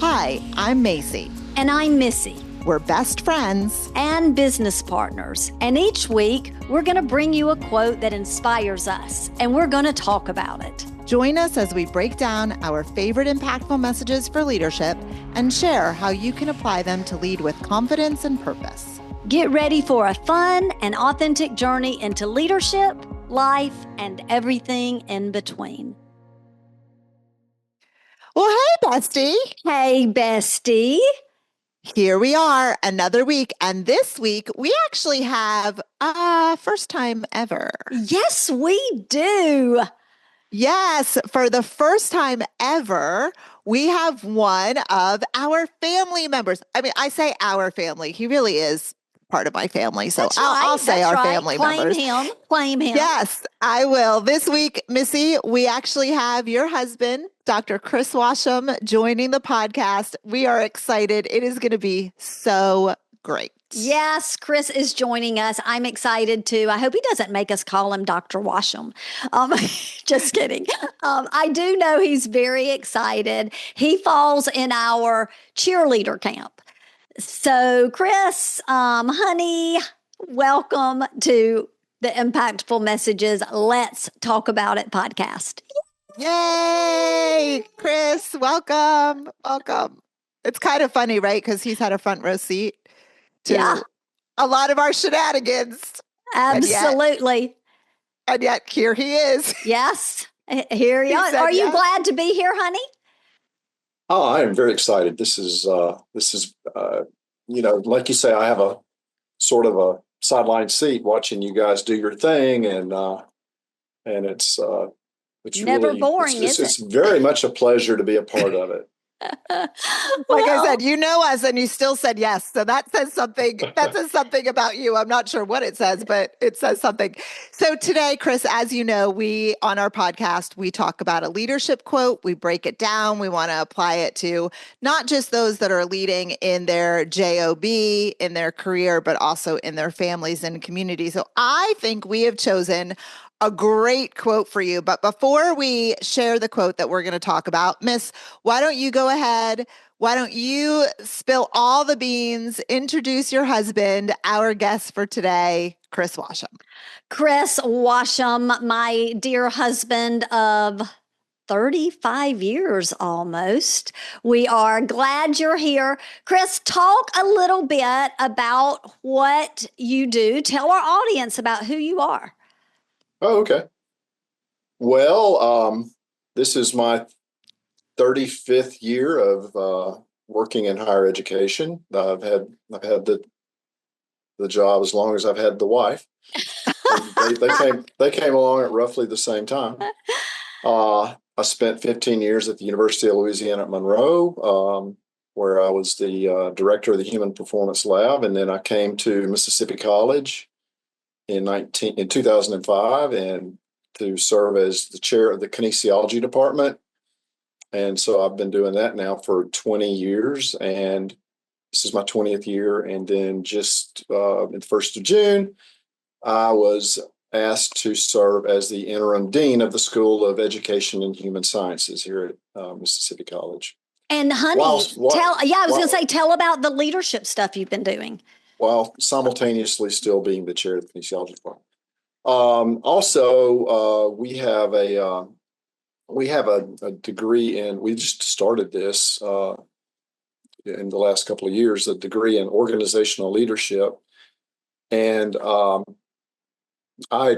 Hi, I'm Mayce. And I'm Missy. We're best friends and business partners. And each week, we're going to bring you a quote that inspires us, and we're going to talk about it. Join us as we break down our favorite impactful messages for leadership and share how you can apply them to lead with confidence and purpose. Get ready for a fun and authentic journey into leadership, life, and everything in between. Well, hey, bestie. Hey, bestie. Here we are, another week. And this week, we actually have first time ever. Yes, we do. Yes, for the first time ever, we have one of our family members. I mean, I say our family. He really is part of my family. So I'll say our family members. Claim him. Yes, I will. This week, Missy, we actually have your husband, Dr. Chris Washam, joining the podcast. We are excited. It is going to be so great. Yes, Chris is joining us. I'm excited too. I hope he doesn't make us call him Dr. Washam. Just kidding. I do know he's very excited. He falls in our cheerleader camp. So, Chris, honey, welcome to the Impactful Messages Let's Talk About It podcast. Yay, Chris, welcome. Welcome. It's kind of funny, right? Because he's had a front row seat to a lot of our shenanigans. Absolutely. And yet here he is. Yes, here he is. Are you glad to be here, honey? Oh, I am very excited. This is like you say, I have a sort of a sideline seat watching you guys do your thing, and it's never really boring. It's very much a pleasure to be a part of it. Like I said, you know us and you still said yes. So that says something. That says something about you. I'm not sure what it says, but it says something. So today, Chris, as you know, on our podcast, we talk about a leadership quote. We break it down. We want to apply it to not just those that are leading in their job, in their career, but also in their families and community. So I think we have chosen a great quote for you. But before we share the quote that we're going to talk about, Miss, why don't you go ahead? Why don't you spill all the beans, introduce your husband, our guest for today, Chris Washam. Chris Washam, my dear husband of 35 years almost. We are glad you're here. Chris, talk a little bit about what you do. Tell our audience about who you are. Oh, okay. Well, this is my 35th year of working in higher education. I've had the job as long as I've had the wife. They came along at roughly the same time. I spent 15 years at the University of Louisiana at Monroe, where I was the director of the Human Performance Lab, and then I came to Mississippi College in 2005 and to serve as the chair of the Kinesiology department. And so I've been doing that now for 20 years, and this is my 20th year. And then just in the 1st of June, I was asked to serve as the interim dean of the School of Education and Human Sciences here at Mississippi College. And honey, tell about the leadership stuff you've been doing. While simultaneously still being the chair of the Kinesiology department. Also, we have a degree in. We just started this in the last couple of years. A degree in organizational leadership, and I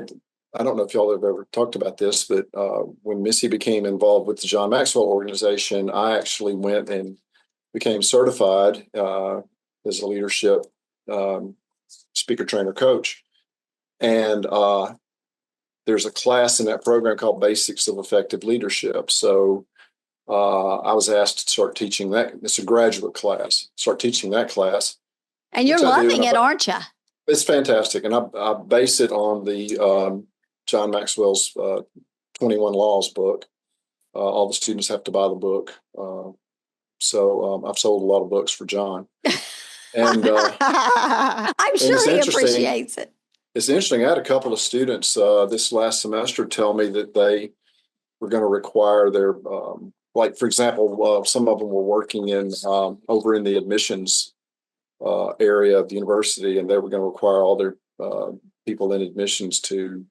don't know if y'all have ever talked about this, but when Missy became involved with the John Maxwell organization, I actually went and became certified as a leadership speaker, trainer, coach. And there's a class in that program called Basics of Effective Leadership. So I was asked to start teaching that. It's a graduate class. Start teaching that class. And you're loving it, aren't you? It's fantastic. And I base it on the John Maxwell's 21 Laws book. All the students have to buy the book. So I've sold a lot of books for John. And I'm sure he appreciates it. It's interesting. I had a couple of students this last semester tell me that they were going to require their like, for example, some of them were working in over in the admissions area of the university, and they were going to require all their people in admissions to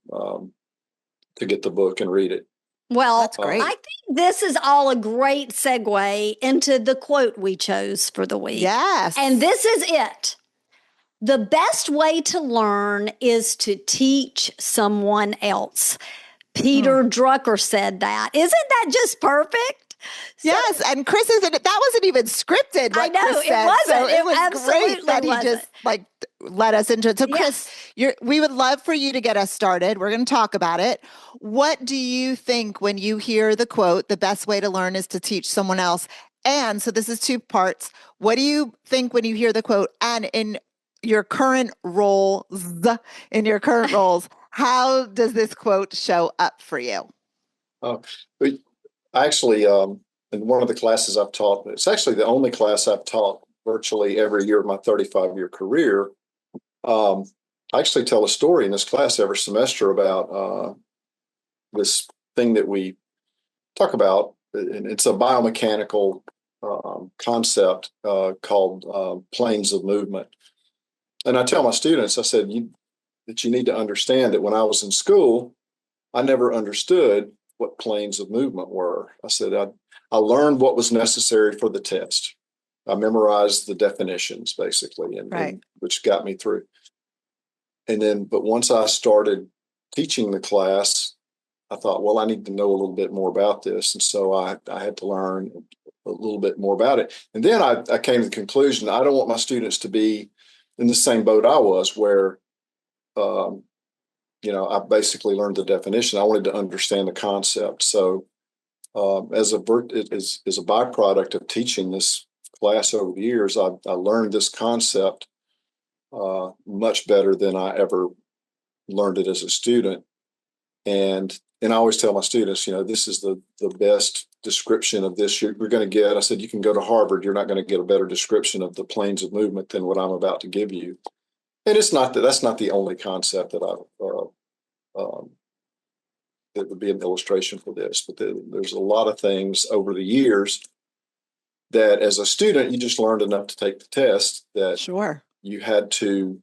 get the book and read it. Well, That's great. I think this is all a great segue into the quote we chose for the week. Yes. And this is it. The best way to learn is to teach someone else. Peter Drucker said that. Isn't that just perfect? Yes, and Chris that wasn't even scripted. I What know, Chris it said. wasn't. So It was absolutely great that he wasn't. just like let us into it. So Chris, we would love for you to get us started. We're going to talk about it. What do you think when you hear the quote, the best way to learn is to teach someone else? And so this is two parts. What do you think when you hear the quote? And in your current roles, how does this quote show up for you? Oh, actually, in one of the classes I've taught, it's actually the only class I've taught virtually every year of my 35-year career. I actually tell a story in this class every semester about this thing that we talk about, and it's a biomechanical concept called planes of movement. And I tell my students, I said, that you need to understand that when I was in school, I never understood what planes of movement were. I said, I learned what was necessary for the test. I memorized the definitions basically, and which got me through. And then, but once I started teaching the class, I thought, well, I need to know a little bit more about this. And so I had to learn a little bit more about it. And then I came to the conclusion, I don't want my students to be in the same boat I was, where, I basically learned the definition. I wanted to understand the concept. So as a byproduct of teaching this class over the years, I learned this concept much better than I ever learned it as a student. And I always tell my students, this is the best description of this you're going to get. I said, you can go to Harvard, you're not going to get a better description of the planes of movement than what I'm about to give you. And it's not that's not the only concept that that would be an illustration for this, but there's a lot of things over the years that as a student, you just learned enough to take the test that you had to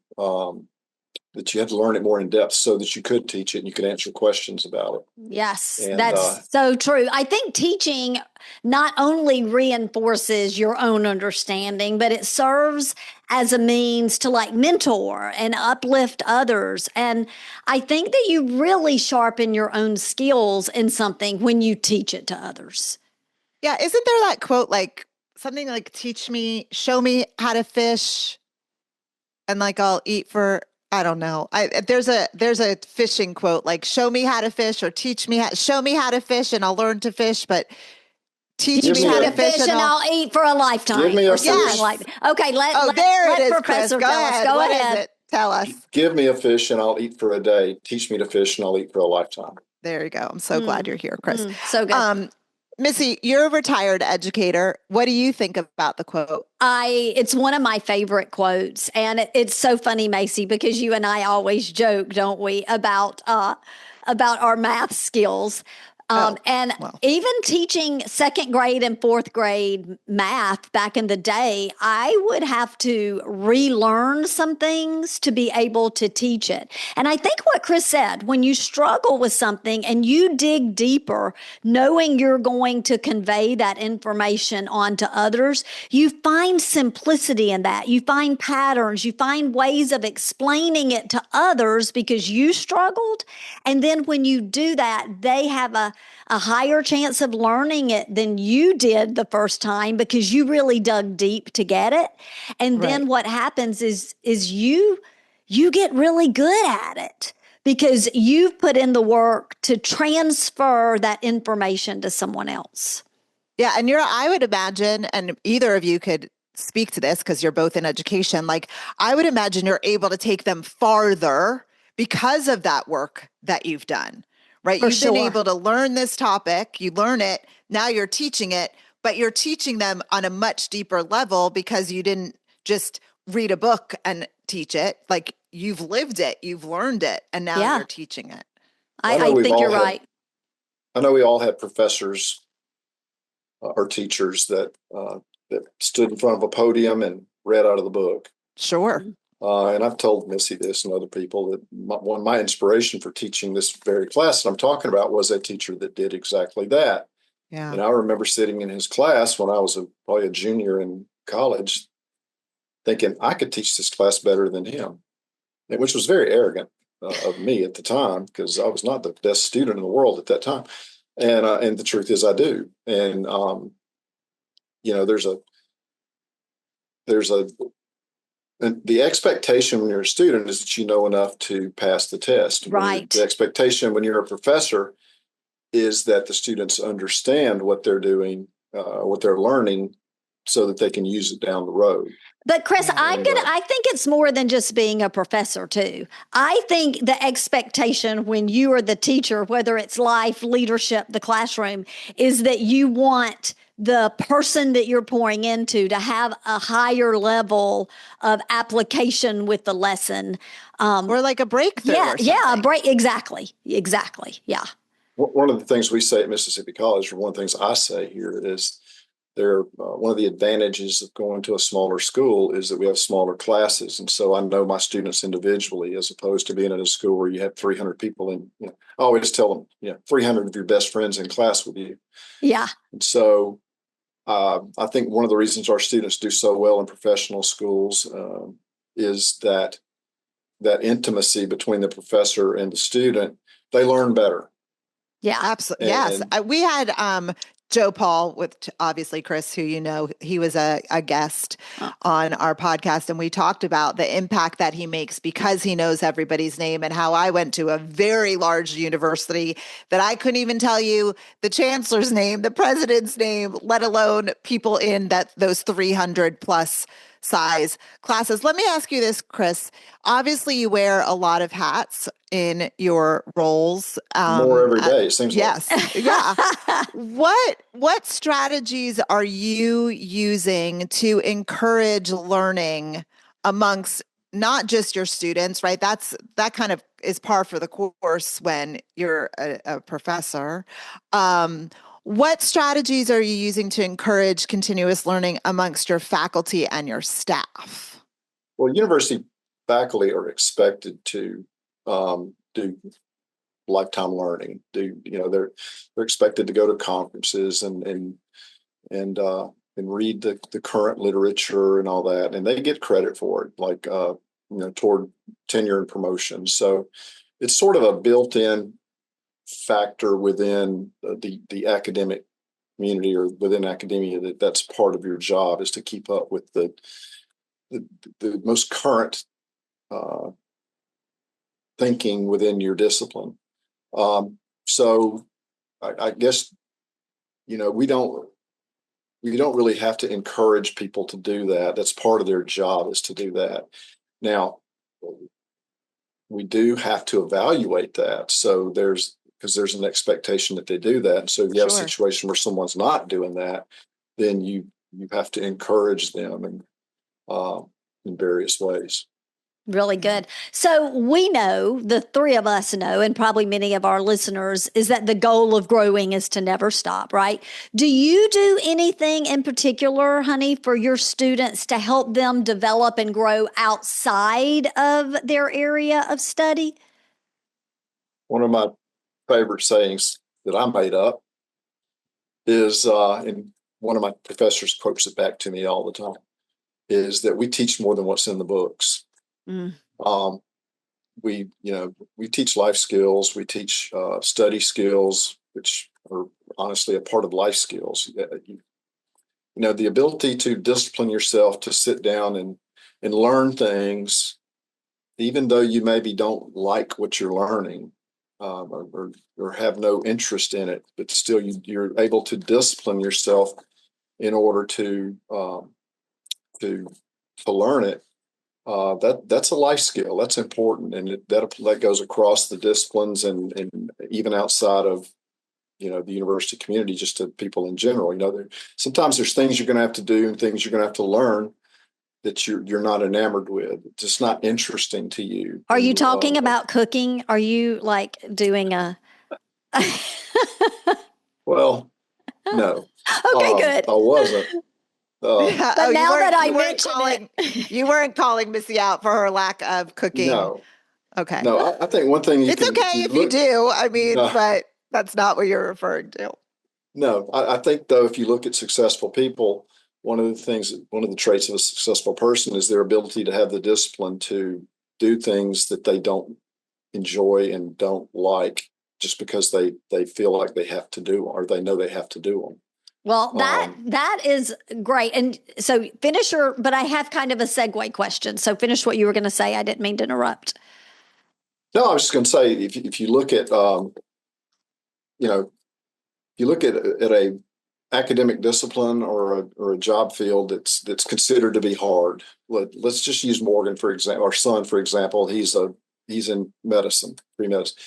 learn it more in depth so that you could teach it and you could answer questions about it. Yes, that's so true. I think teaching not only reinforces your own understanding, but it serves as a means to like mentor and uplift others. And I think that you really sharpen your own skills in something when you teach it to others. Yeah. Isn't there that quote, like something like show me how to fish and like I'll eat for, I don't know. There's a fishing quote, like show me how to fish or show me how to fish and I'll learn to fish, but teach me how to fish and I'll eat for a lifetime. Give me a fish. Okay, let Professor Chris. tell us. Go ahead. Is it? Tell us. Give me a fish and I'll eat for a day. Teach me to fish and I'll eat for a lifetime. There you go. I'm so glad you're here, Chris. So good. Missy, you're a retired educator. What do you think about the quote? It's one of my favorite quotes. And it's so funny, Macy, because you and I always joke, don't we, about our math skills. Even teaching second grade and fourth grade math back in the day, I would have to relearn some things to be able to teach it. And I think what Chris said, when you struggle with something and you dig deeper, knowing you're going to convey that information on to others, you find simplicity in that. You find patterns, you find ways of explaining it to others because you struggled. And then when you do that, they have a higher chance of learning it than you did the first time because you really dug deep to get it. And then what happens is you get really good at it because you've put in the work to transfer that information to someone else. Yeah. And I would imagine, and either of you could speak to this because you're both in education, like I would imagine you're able to take them farther because of that work that you've done. Right. You've been able to learn this topic. You learn it. Now you're teaching it, but you're teaching them on a much deeper level because you didn't just read a book and teach it. Like you've lived it, you've learned it, and now you're teaching it. I think you're right. I know we all had professors or teachers that stood in front of a podium and read out of the book. Sure. And I've told Missy this and other people that one of my inspiration for teaching this very class that I'm talking about was a teacher that did exactly that. Yeah. And I remember sitting in his class when I was probably a junior in college, thinking I could teach this class better than him, which was very arrogant of me at the time, because I was not the best student in the world at that time. And the truth is I do. And, and the expectation when you're a student is that you know enough to pass the test. Right. The expectation when you're a professor is that the students understand what they're doing, what they're learning, so that they can use it down the road. But Chris, I think it's more than just being a professor too. I think the expectation when you are the teacher, whether it's life, leadership, the classroom, is that you want the person that you're pouring into to have a higher level of application with the lesson. Or like a breakthrough. Yeah, a break. Exactly. Yeah. One of the things we say at Mississippi College, or one of the things I say here, is one of the advantages of going to a smaller school is that we have smaller classes. And so I know my students individually, as opposed to being in a school where you have 300 people. And I always tell them, 300 of your best friends in class with you. Yeah. And so I think one of the reasons our students do so well in professional schools is that intimacy between the professor and the student. They learn better. Yeah, absolutely. Yes. We had Joe Paul with obviously Chris, who he was a guest on our podcast, and we talked about the impact that he makes because he knows everybody's name, and how I went to a very large university that I couldn't even tell you the chancellor's name, the president's name, let alone people in those 300 plus size classes. Let me ask you this, Chris. Obviously, you wear a lot of hats in your roles. More every day, it seems yes. like. Yeah. What strategies are you using to encourage learning amongst not just your students, right? That kind of is par for the course when you're a professor. What strategies are you using to encourage continuous learning amongst your faculty and your staff? Well, university faculty are expected to do lifetime learning. They're expected to go to conferences and read the current literature and all that, and they get credit for it, like toward tenure and promotion. So it's sort of a built-in factor within the academic community, or within academia, that's part of your job, is to keep up with the most current thinking within your discipline. So I guess we don't really have to encourage people to do that. That's part of their job, is to do that. Now, we do have to evaluate that. So because there's an expectation that they do that. And so if you have a situation where someone's not doing that, then you have to encourage them in various ways. Really good. So we know, the three of us know, and probably many of our listeners, is that the goal of growing is to never stop, right? Do you do anything in particular, honey, for your students to help them develop and grow outside of their area of study? One of my favorite sayings that I made up is, and one of my professors quotes it back to me all the time, is that we teach more than what's in the books. We teach life skills. We teach study skills, which are honestly a part of life skills. The ability to discipline yourself to sit down and learn things, even though you maybe don't like what you're learning, or have no interest in it, but still you're able to discipline yourself in order to learn it. That's a life skill. That's important, and that goes across the disciplines and even outside of the university community, just to people in general. Sometimes there's things you're going to have to do and things you're going to have to learn that you're not enamored with. It's just not interesting to you. Are you talking about cooking? Are you like doing a? Well, No, Okay, good. I wasn't. Yeah. But now that I you weren't mention calling, it, you weren't calling Missy out for her lack of cooking. No, Okay. no. I think one thing It's okay you if you look. do. I mean, No, but that's not what you're referring to. no. I think though, if you look at successful people, one of the traits of a successful person is their ability to have the discipline to do things that they don't enjoy and don't like just because they feel like they have to do or they know they have to do them. well, that is great. And so finish your, but I have kind of a segue question. So finish what you were going to say. I didn't mean to interrupt. No, I was just going to say, if you look at, you know, if you look at a academic discipline or a job field that's considered to be hard. Let's just use Morgan for example, our son for example. He's in medicine, pre-medicine.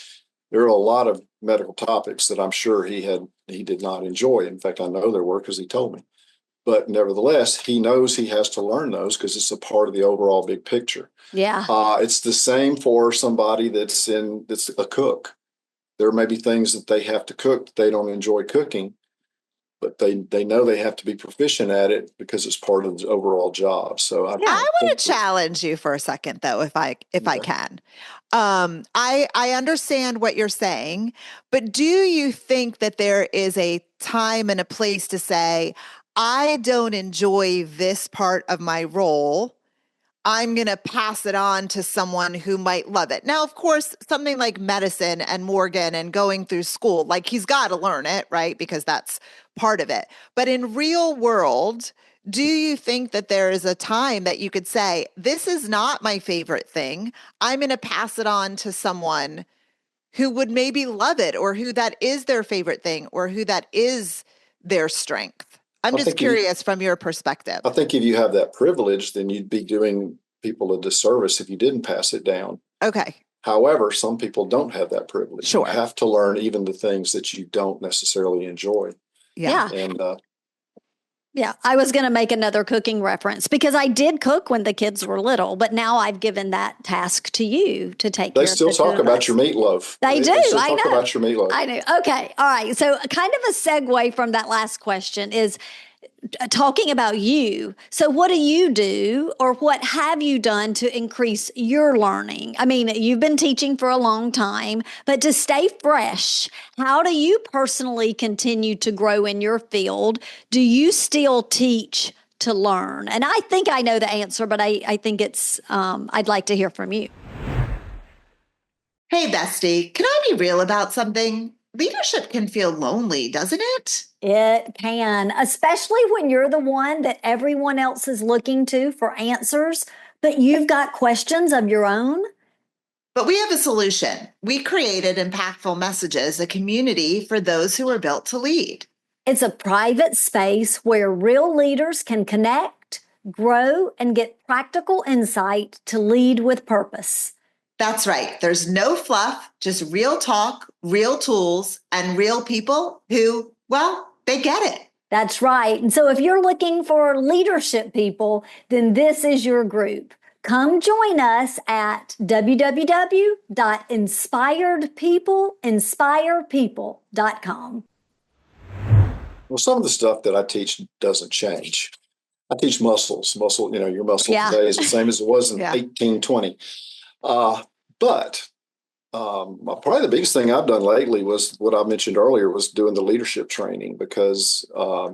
There are a lot of medical topics that I'm sure he did not enjoy. In fact, I know there were because he told me. But nevertheless, he knows he has to learn those because it's a part of the overall big picture. Yeah. It's the same for somebody that's a cook. There may be things that they have to cook that they don't enjoy cooking, but they know they have to be proficient at it because it's part of the overall job. So I want to challenge you for a second, though, if I can. I understand what you're saying, but do you think that there is a time and a place to say, I don't enjoy this part of my role, I'm going to pass it on to someone who might love it? Now, of course, something like medicine and Morgan and going through school, like he's got to learn it, right? Because that's part of it. But in real world, do you think that there is a time that you could say, this is not my favorite thing, I'm going to pass it on to someone who would maybe love it, or who that is their favorite thing, or who that is their strength? I'm just curious from your perspective. I think if you have that privilege, then you'd be doing people a disservice if you didn't pass it down. Okay. However, some people don't have that privilege. Sure. You have to learn even the things that you don't necessarily enjoy. Yeah. And yeah, I was going to make another cooking reference because I did cook when the kids were little, but now I've given that task to you to take care of. They still talk about your meatloaf. They do. They still I talk know. about your meatloaf. I know. Okay. All right. So kind of a segue from that last question is talking about you. So what do you do, or what have you done to increase your learning? I mean, you've been teaching for a long time, but to stay fresh, how do you personally continue to grow in your field? Do you still teach to learn? And I think I know the answer, but I think it's, I'd like to hear from you. Hey, bestie, can I be real about something? Leadership can feel lonely, doesn't it? It can, especially when you're the one that everyone else is looking to for answers, but you've got questions of your own. But we have a solution. We created Impactful Messages, a community for those who are built to lead. It's a private space where real leaders can connect, grow, and get practical insight to lead with purpose. That's right. There's no fluff, just real talk, real tools, and real people who, well, they get it. That's right. And so if you're looking for leadership people, then this is your group. Come join us at www.inspiredpeopleinspirepeople.com. Well, some of the stuff that I teach doesn't change. I teach muscles. Your muscle today is the same as it was in 1820. But probably the biggest thing I've done lately was what I mentioned earlier, was doing the leadership training, because I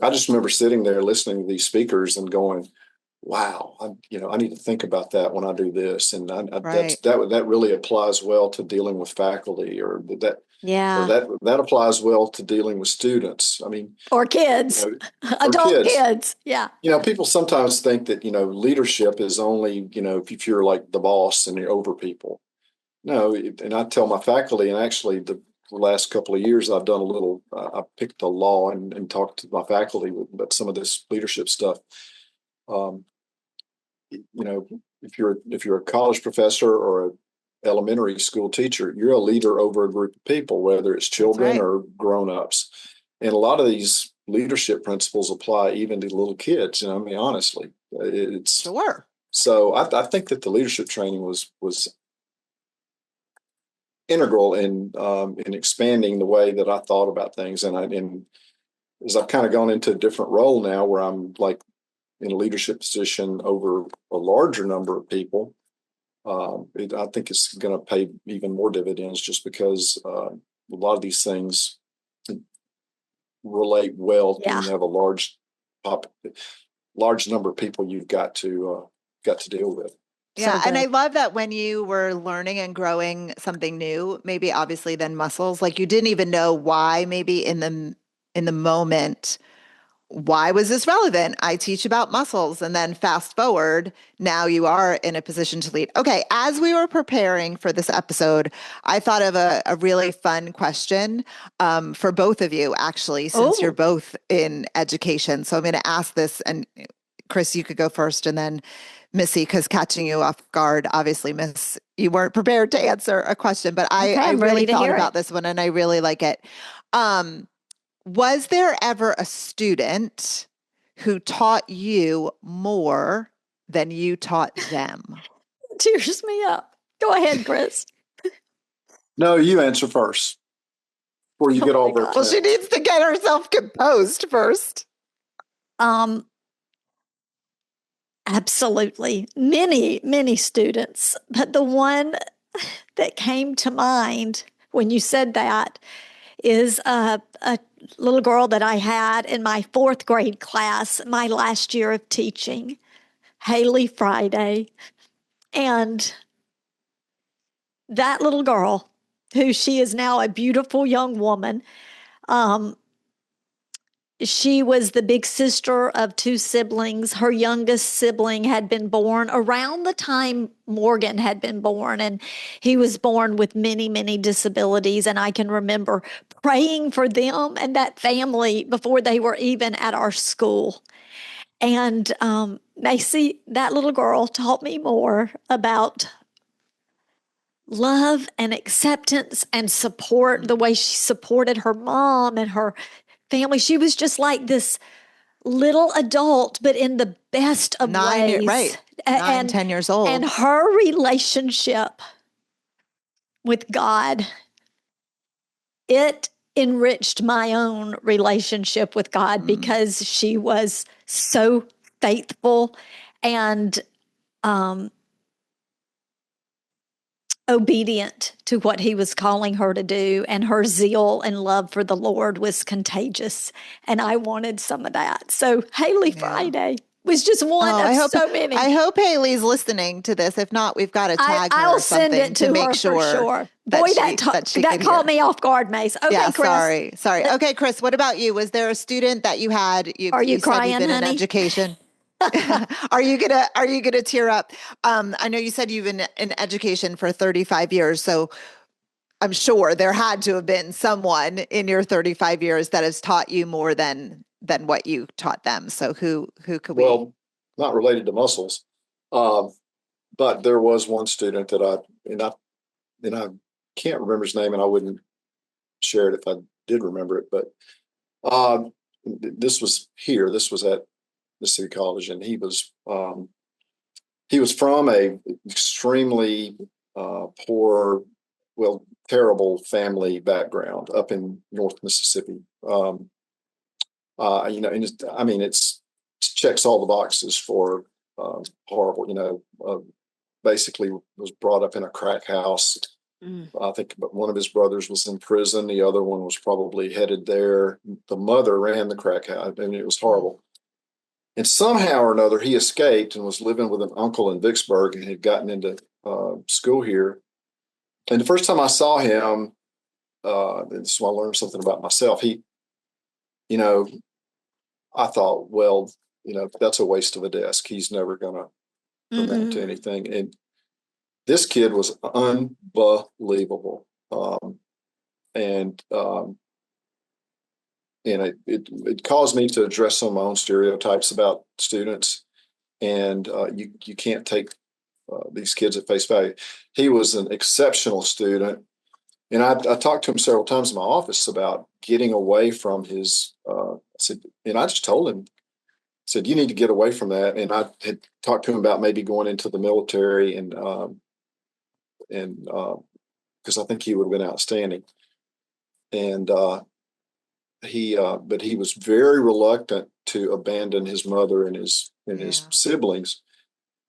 just remember sitting there listening to these speakers and going, wow, I need to think about that when I do this. And that really applies well to dealing with faculty, or that applies well to dealing with students. I mean, or kids, adult kids. Yeah. People sometimes think that, leadership is only, if you're like the boss and you're over people. No. And I tell my faculty, and actually the last couple of years I've done I picked a law and talked to my faculty about some of this leadership stuff. If you're a college professor or an elementary school teacher, you're a leader over a group of people, whether it's children or grown-ups. And a lot of these leadership principles apply even to little kids. I mean, honestly, it's sure. So I think that the leadership training was integral in expanding the way that I thought about things. And as I've kind of gone into a different role now, where I'm like in a leadership position over a larger number of people, I think it's going to pay even more dividends, just because a lot of these things relate well to when you have a large number of people you've got to deal with. Yeah. And I love that when you were learning and growing something new, maybe obviously then muscles, like you didn't even know why, maybe in the moment, why was this relevant? I teach about muscles. And then fast forward, now you are in a position to lead. Okay. As we were preparing for this episode, I thought of a really fun question for both of you, actually, since you're both in education. So I'm going to ask this, and Chris, you could go first, and then Missy, because catching you off guard, obviously, Miss, you weren't prepared to answer a question, but I really thought about this one, and I really like it. Was there ever a student who taught you more than you taught them? Tears me up. Go ahead, Chris. No, you answer first before you get all worked up. Well, she needs to get herself composed first. Absolutely. Many, many students. But the one that came to mind when you said that is a little girl that I had in my 4th grade class, my last year of teaching, Haley Friday. And that little girl, who she is now a beautiful young woman, she was the big sister of 2 siblings. Her youngest sibling had been born around the time Morgan had been born, and he was born with many, many disabilities. And I can remember praying for them and that family before they were even at our school. And Mayce, that little girl, taught me more about love and acceptance and support, the way she supported her mom and her family. She was just like this little adult, but in the best of ways. Right. 9, 10 years old. And her relationship with God, it enriched my own relationship with God, because she was so faithful and obedient to what he was calling her to do, and her zeal and love for the Lord was contagious, and I wanted some of that. So Haley Friday was just one of so many. I hope Haley's listening to this. If not, we've got to tag her or something, send it to make her sure. For sure. Boy, that caught me off guard, Mayce. Okay, yeah, Chris. Sorry. Okay, Chris, what about you? Was there a student that you had? Are you crying, said you've been honey? in education. Are you gonna tear up? I know you said you've been in education for 35 years, so I'm sure there had to have been someone in your 35 years that has taught you more than what you taught them. So who could we? Well, not related to muscles, but there was one student that I can't remember his name, and I wouldn't share it if I did remember it. But this was at Missy College, and he was from a extremely poor, terrible family background up in North Mississippi. And it checks all the boxes for horrible. Basically was brought up in a crack house. I think one of his brothers was in prison. The other one was probably headed there. The mother ran the crack house. I mean, it was horrible. And somehow or another, he escaped and was living with an uncle in Vicksburg, and had gotten into school here. And the first time I saw him, this is why I learned something about myself. I thought, that's a waste of a desk. He's never going to amount to anything. And this kid was unbelievable. And it caused me to address some of my own stereotypes about students. And you can't take these kids at face value. He was an exceptional student. And I talked to him several times in my office about getting away from his, I just told him, said, you need to get away from that. And I had talked to him about maybe going into the military and because I think he would have been outstanding. And but he was very reluctant to abandon his mother and his siblings.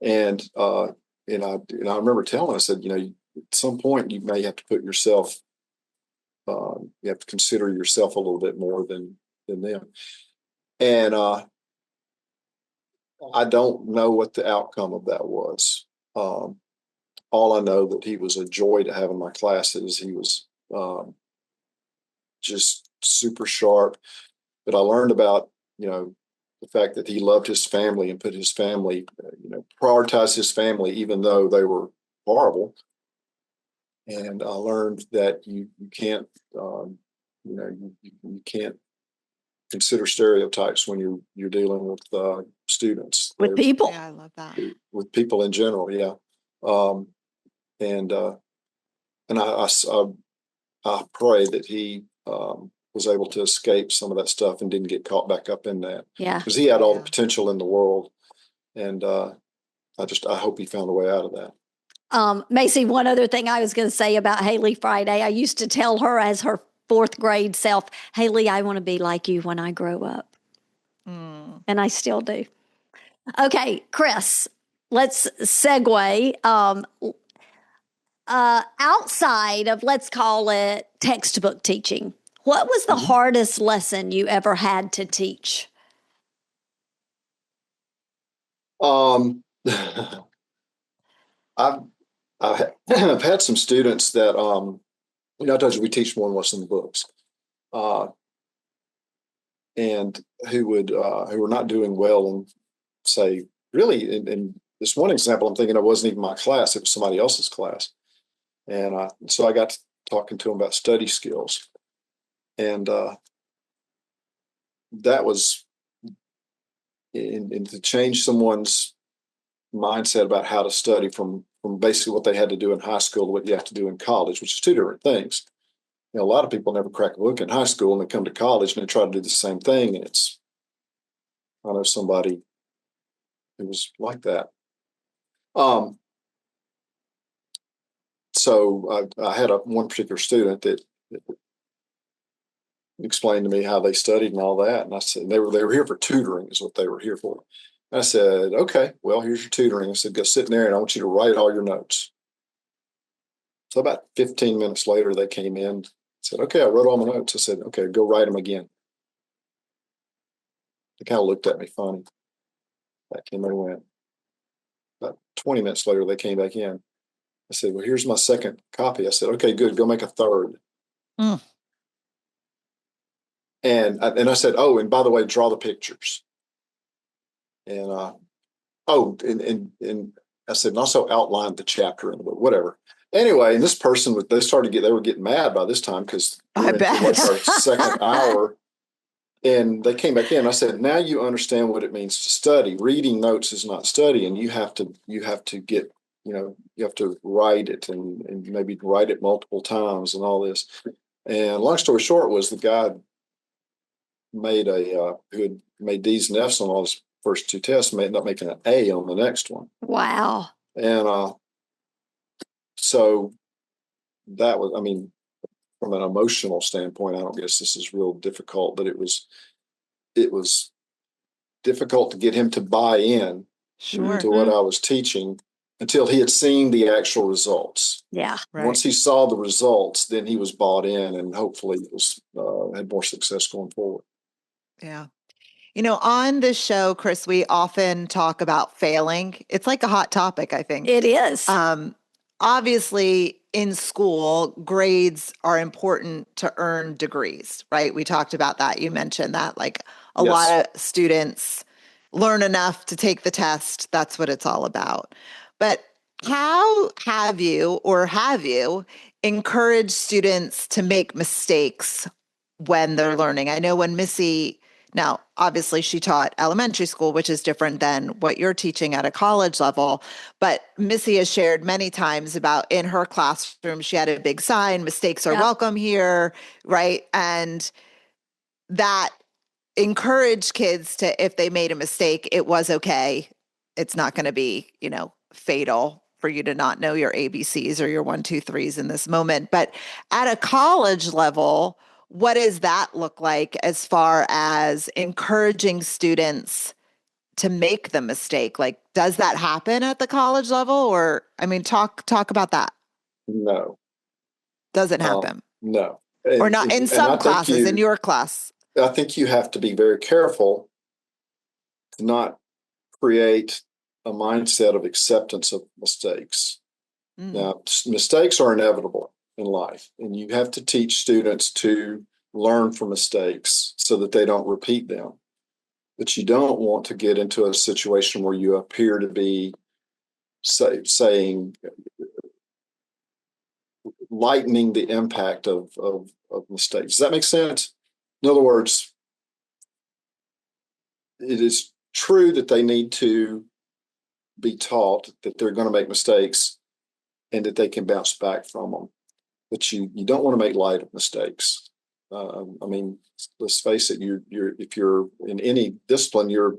And I remember telling him, I said, at some point you may have to put yourself, you have to consider yourself a little bit more than them. And I don't know what the outcome of that was. All I know that he was a joy to have in my classes. He was just super sharp. But I learned about, the fact that he loved his family and put his family, prioritized his family, even though they were horrible. And I learned that you can't, you can't consider stereotypes when you're dealing with students. With people. Yeah, I love that. With people in general, yeah. And I pray that he was able to escape some of that stuff and didn't get caught back up in that. Yeah. Because he had all the potential in the world. And I hope he found a way out of that. Macy, one other thing I was going to say about Haley Friday, I used to tell her as her 4th grade self, Haley, I want to be like you when I grow up. And I still do. Okay, Chris, let's segue. Outside of, let's call it textbook teaching, what was the hardest lesson you ever had to teach? I've had some students that, I told you we teach more than what's in the books, and who were not doing well in, say, really, in this one example I'm thinking of wasn't even my class, it was somebody else's class. And so I got to talking to them about study skills. And that was to change someone's mindset about how to study from basically what they had to do in high school to what you have to do in college, which is 2 different things. A lot of people never crack a book in high school and they come to college and they try to do the same thing. And I know somebody who was like that. So I had one particular student that explained to me how they studied and all that. And I said, they were here for tutoring is what they were here for. I said, okay, well, here's your tutoring. I said, go sit in there and I want you to write all your notes. So about 15 minutes later, they came in, said, okay, I wrote all my notes. I said, okay, go write them again. They kind of looked at me funny. Back in, they went. About 20 minutes later, they came back in. I said, well, here's my second copy. I said, okay, good. Go make a third. And I said, oh, and by the way, draw the pictures. And and I said, and also outline the chapter in the book, whatever. Anyway, and this person, they were getting mad by this time because I bet. Like our second hour. And they came back in. I said, now you understand what it means to study. Reading notes is not study, and you have to get, you have to write it and maybe write it multiple times and all this. And long story short was the guy who had made D's and F's on all his first 2 tests, ended up making an A on the next one. Wow. And so that was, from an emotional standpoint, I don't guess this is real difficult, but it was difficult to get him to buy in to what I was teaching until he had seen the actual results. Yeah. Right. Once he saw the results, then he was bought in, and hopefully it was had more success going forward. Yeah. On this show, Chris, we often talk about failing. It's like a hot topic, I think. It is. Obviously, in school, grades are important to earn degrees, right? We talked about that. You mentioned that, like a lot of students learn enough to take the test. That's what it's all about. But how have you encouraged students to make mistakes when they're learning? I know when Missy, now, obviously, she taught elementary school, which is different than what you're teaching at a college level. But Missy has shared many times about in her classroom, she had a big sign, mistakes are welcome here, right? And that encouraged kids to, if they made a mistake, it was okay. It's not going to be, fatal for you to not know your ABCs or your 1, 2, 3s in this moment. But at a college level, what does that look like as far as encouraging students to make the mistake? Like, does that happen at the college level? Or, I mean, talk about that. No, Doesn't happen. no. Or not in some classes, in your class. I think you have to be very careful to not create a mindset of acceptance of mistakes. Now, mistakes are inevitable in life, and you have to teach students to learn from mistakes so that they don't repeat them. But you don't want to get into a situation where you appear to be lightening the impact of mistakes. Does that make sense? In other words, it is true that they need to be taught that they're going to make mistakes and that they can bounce back from them. But you don't want to make light of mistakes. I mean, let's face it. If you're in any discipline, you're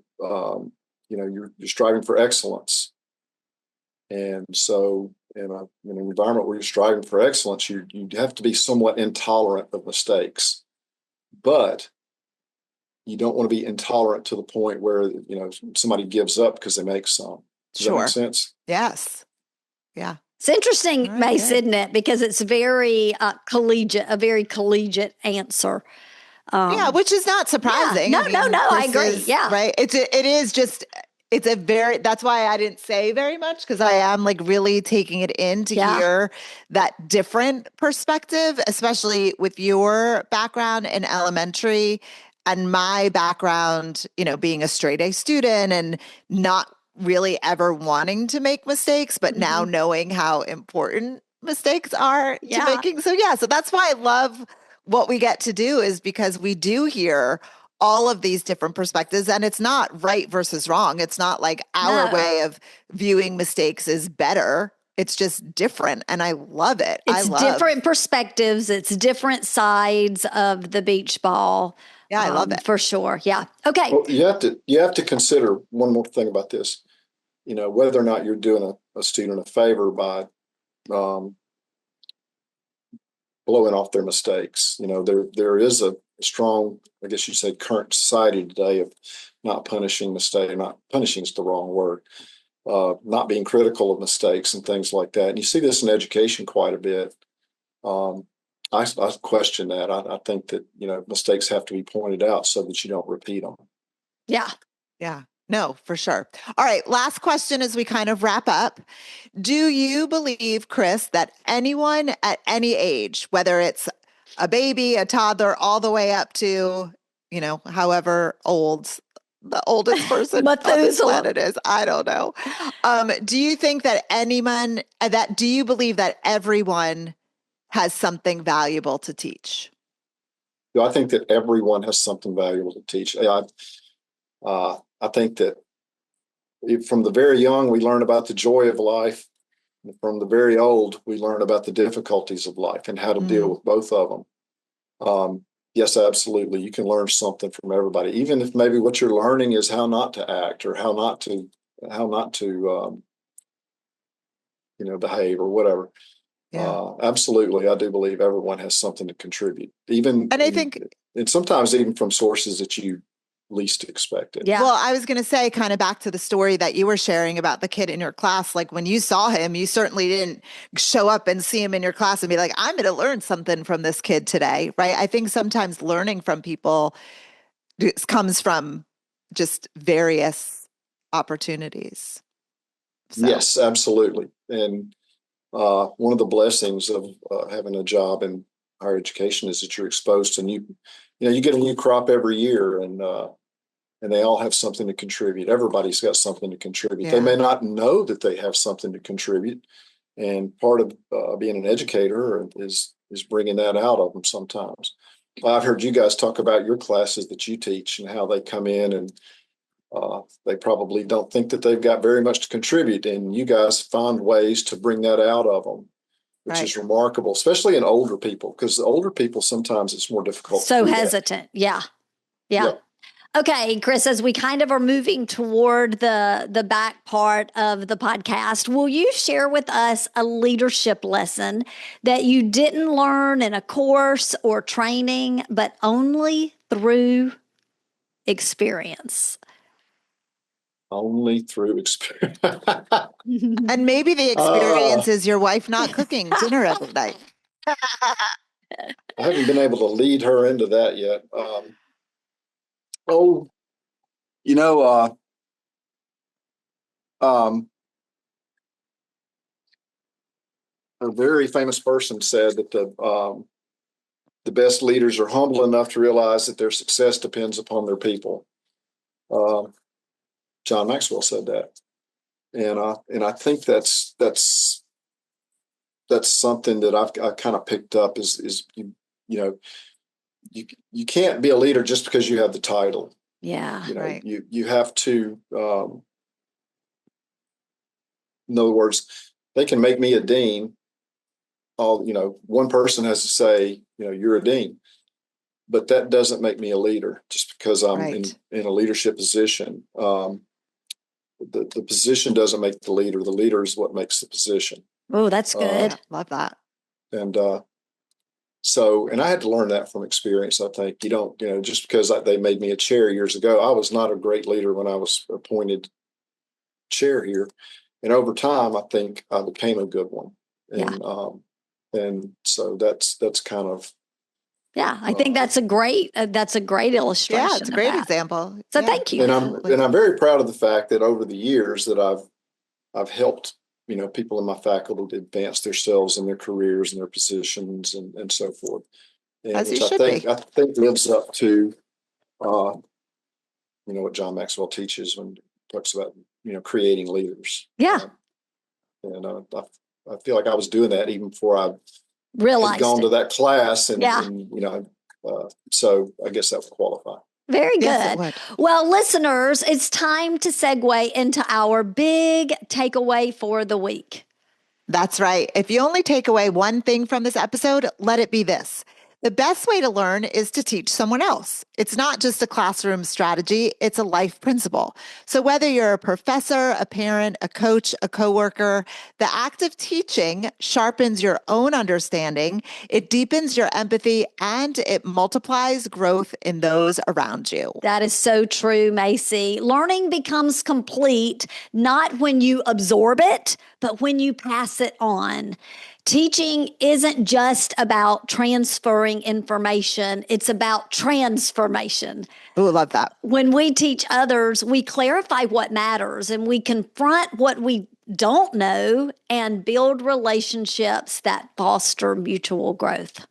striving for excellence, and so in an environment where you're striving for excellence, you have to be somewhat intolerant of mistakes, but you don't want to be intolerant to the point where somebody gives up because they make some. Does that make sense? Yes. Yeah. It's interesting, Right, Mayce, isn't it? Because it's very collegiate, a very collegiate answer. Yeah, which is not surprising. Yeah. No, I agree. Yeah. Right. That's why I didn't say very much, because I am like really taking it in to hear that different perspective, especially with your background in elementary and my background, being a straight A student and not really ever wanting to make mistakes, but now knowing how important mistakes are to making. So that's why I love what we get to do, is because we do hear all of these different perspectives, and it's not right versus wrong. It's not like our way of viewing mistakes is better. It's just different, and I love it. It's different perspectives. It's different sides of the beach ball. Yeah, I love it. For sure. Yeah. Okay. Well, you have to consider one more thing about this. Whether or not you're doing a student a favor by blowing off their mistakes. There is a strong, I guess you'd say, current society today of not punishing mistake. Not punishing is the wrong word. Not being critical of mistakes and things like that. And you see this in education quite a bit. I question that. I think that mistakes have to be pointed out so that you don't repeat them. Yeah. Yeah. No, for sure. All right. Last question as we kind of wrap up. Do you believe, Chris, that anyone at any age, whether it's a baby, a toddler, all the way up to, however old the oldest person on this planet is, I don't know. Do you think that do you believe that everyone has something valuable to teach? I think that everyone has something valuable to teach. I think that from the very young, we learn about the joy of life. And from the very old, we learn about the difficulties of life and how to deal with both of them. Yes, absolutely. You can learn something from everybody, even if maybe what you're learning is how not to act or how not to behave or whatever. Yeah. Absolutely. I do believe everyone has something to contribute, and sometimes even from sources that you least expected. Yeah. Well, I was going to say, kind of back to the story that you were sharing about the kid in your class. Like, when you saw him, you certainly didn't show up and see him in your class and be like, I'm going to learn something from this kid today. Right. I think sometimes learning from people comes from just various opportunities. So. Yes, absolutely. And one of the blessings of having a job in higher education is that you're exposed to you get a new crop every year, and they all have something to contribute. Everybody's got something to contribute. Yeah. They may not know that they have something to contribute, and part of being an educator is bringing that out of them sometimes. I've heard you guys talk about your classes that you teach and how they come in and they probably don't think that they've got very much to contribute, and you guys find ways to bring that out of them, which is remarkable, especially in older people, because the older people, sometimes it's more difficult. So hesitant. Yeah. Okay, Chris, as we kind of are moving toward the back part of the podcast, will you share with us a leadership lesson that you didn't learn in a course or training, but only through experience? Only through experience. And maybe the experience is your wife not cooking dinner every night. I haven't been able to lead her into that yet. You know, a very famous person said that the best leaders are humble enough to realize that their success depends upon their people. John Maxwell said that, and I think that's something that I kind of picked up is you can't be a leader just because you have the title. Yeah, right. You have to. In other words, they can make me a dean. One person has to say, you're a dean, but that doesn't make me a leader just because I'm Right. in a leadership position. The position doesn't make the leader. The leader is what makes the position. Oh, that's good. Yeah, love that. And I had to learn that from experience. I think you don't, just because they made me a chair years ago, I was not a great leader when I was appointed chair here. And over time, I think I became a good one. And so that's kind of. Yeah, I think that's a great illustration. Yeah, it's a great example. So Yeah. thank you. And I'm very proud of the fact that over the years that I've helped people in my faculty to advance themselves in their careers and their positions and so forth. And As you which should be. I think lives up to what John Maxwell teaches when he talks about creating leaders. Yeah. And I feel like I was doing that even before I Realized had gone it. to that class, and Yeah. so I guess that would qualify. Very Yes, it good. would. Well, listeners, it's time to segue into our big takeaway for the week. That's right. If you only take away one thing from this episode, let it be this. The best way to learn is to teach someone else. It's not just a classroom strategy, it's a life principle. So whether you're a professor, a parent, a coach, a coworker, the act of teaching sharpens your own understanding, it deepens your empathy, and it multiplies growth in those around you. That is so true, Macy. Learning becomes complete not when you absorb it, but when you pass it on. Teaching isn't just about transferring information, it's about transformation. Ooh, love that. When we teach others, we clarify what matters and we confront what we don't know and build relationships that foster mutual growth.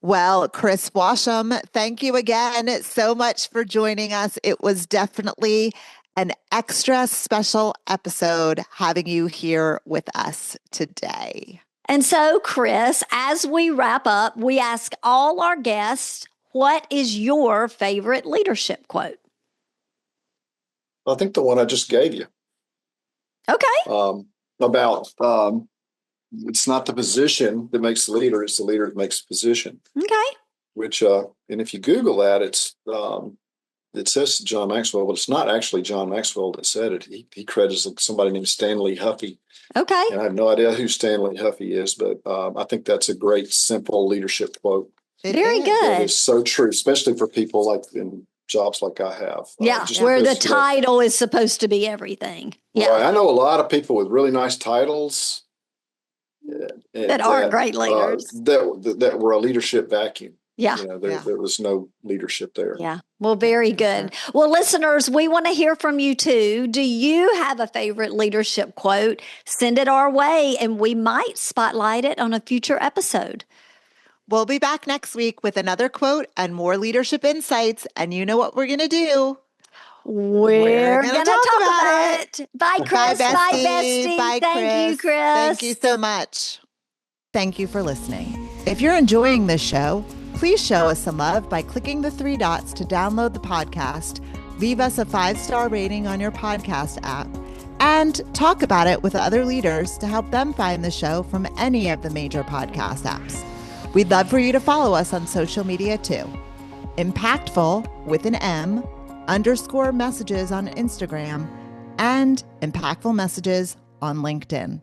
Well, Chris Washam, thank you again so much for joining us. It was definitely an extra special episode having you here with us today. And so, Chris, as we wrap up, we ask all our guests, what is your favorite leadership quote? I think the one I just gave you. Okay. About it's not the position that makes the leader, it's the leader that makes the position. Okay. Which and if you Google that, it says John Maxwell, but it's not actually John Maxwell that said it. He credits somebody named Stanley Huffy. Okay. And I have no idea who Stanley Huffy is, but I think that's a great, simple leadership quote. Very good. It's so true, especially for people like in jobs like I have. Yeah, where the title is supposed to be everything. Yeah. Right. I know a lot of people with really nice titles that aren't great leaders. That were a leadership vacuum. Yeah. There was no leadership there. Yeah. Well, very good. Well, listeners, we want to hear from you too. Do you have a favorite leadership quote? Send it our way and we might spotlight it on a future episode. We'll be back next week with another quote and more leadership insights. And you know what we're going to do? We're going to talk about it. Bye, Chris. Bye, Bestie. Bye, Thank you, Chris. Thank you so much. Thank you for listening. If you're enjoying this show, please show us some love by clicking the 3 dots to download the podcast, leave us a 5-star rating on your podcast app, and talk about it with other leaders to help them find the show from any of the major podcast apps. We'd love for you to follow us on social media too. Impactful with an M _ messages on Instagram, and Impactful Messages on LinkedIn.